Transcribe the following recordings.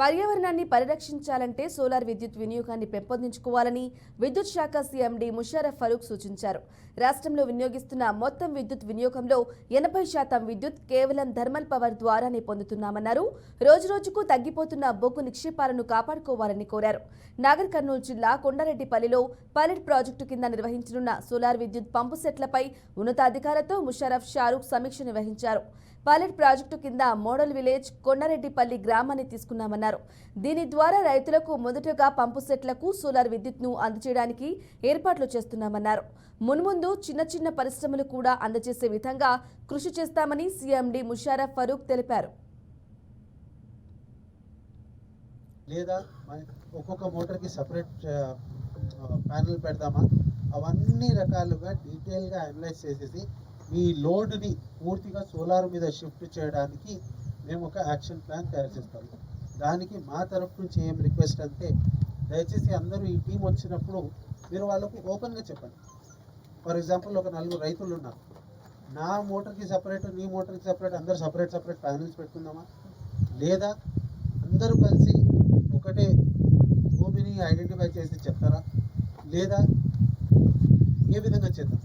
పర్యావరణాన్ని పరిరక్షించాలంటే సోలార్ విద్యుత్ వినియోగాన్ని పెంపొందించుకోవాలని విద్యుత్ శాఖ సీఎండీ ముషర్రఫ్ ఫరూక్ సూచించారు. రాష్ట్రంలో వినియోగిస్తున్న మొత్తం విద్యుత్ వినియోగంలో 80% విద్యుత్ కేవలం థర్మల్ పవర్ ద్వారానే పొందుతున్నామన్నారు. రోజురోజుకు తగ్గిపోతున్న బొగ్గు నిక్షేపాలను కాపాడుకోవాలని కోరారు. నాగర్ కర్నూలు జిల్లా కొండారెడ్డిపల్లిలో పైలట్ ప్రాజెక్టు కింద నిర్వహించనున్న సోలార్ విద్యుత్ పంపు సెట్లపై ఉన్నతాధికారులతో ముషర్రఫ్ షారూక్ సమీక్ష నిర్వహించారు. పైలట్ ప్రాజెక్టు కింద మోడల్ విలేజ్ కొండారెడ్డిపల్లి గ్రామాన్ని తీసుకున్నామన్నారు. దీని ద్వారా రైతులకు మొదటగా పంపు సెట్లకు సోలార్ విద్యుత్ను అందజేయడానికి ఏర్పాట్లు చేస్తున్నామన్నారు. మున్ముందు చిన్న చిన్న పరిశ్రమలు కూడా అందజేసే విధంగా కృషి చేస్తామని సీఎండీ ముషర్రఫ్ ఫరూక్ తెలిపారు. లేదా ఒక్కొక్క మోటార్కి సపరేట్ ప్యానెల్ పెడదామా, అవన్నీ రకాలుగా డీటెయిల్గా అనలైజ్ చేసేసి మీ లోడ్ని పూర్తిగా సోలార్ మీద షిఫ్ట్ చేయడానికి మేము ఒక యాక్షన్ ప్లాన్ తయారు చేస్తాము. దానికి మా తరఫు నుంచి ఏం రిక్వెస్ట్ అంటే, దయచేసి అందరూ ఈ టీం వచ్చినప్పుడు మీరు వాళ్ళకు ఓపెన్గా చెప్పండి. ఫర్ ఎగ్జాంపుల్ ఒక 4 రైతులు ఉన్నారు, నా మోటార్కి సపరేట్, నీ మోటార్కి సపరేట్, అందరూ సపరేట్ ప్యానెల్స్ పెట్టుకుందామా, లేదా అందరూ కలిసి ఒకటే భూమిని ఐడెంటిఫై చేసి చెప్తారా, లేదా ఏ విధంగా చేద్దాం?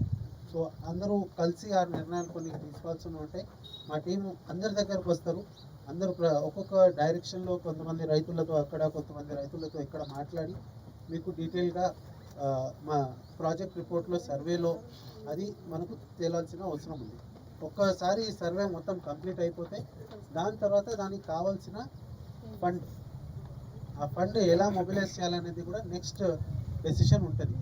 సో అందరూ కలిసి ఆ నిర్ణయాలు కొన్ని తీసుకోవాల్సి ఉంటాయి. మా టీము అందరి దగ్గరకు వస్తారు, అందరూ ఒక్కొక్క డైరెక్షన్లో కొంతమంది రైతులతో అక్కడ, కొంతమంది రైతులతో ఇక్కడ మాట్లాడి మీకు డీటెయిల్గా మా ప్రాజెక్ట్ రిపోర్ట్లో సర్వేలో అది మనకు తేలాల్సిన అవసరం ఉంది. ఒక్కసారి ఈ సర్వే మొత్తం కంప్లీట్ అయిపోతే దాని తర్వాత దానికి కావాల్సిన ఫండ్, ఆ ఫండ్ ఎలా మొబిలైజ్ చేయాలనేది కూడా నెక్స్ట్ డెసిషన్ ఉంటుంది.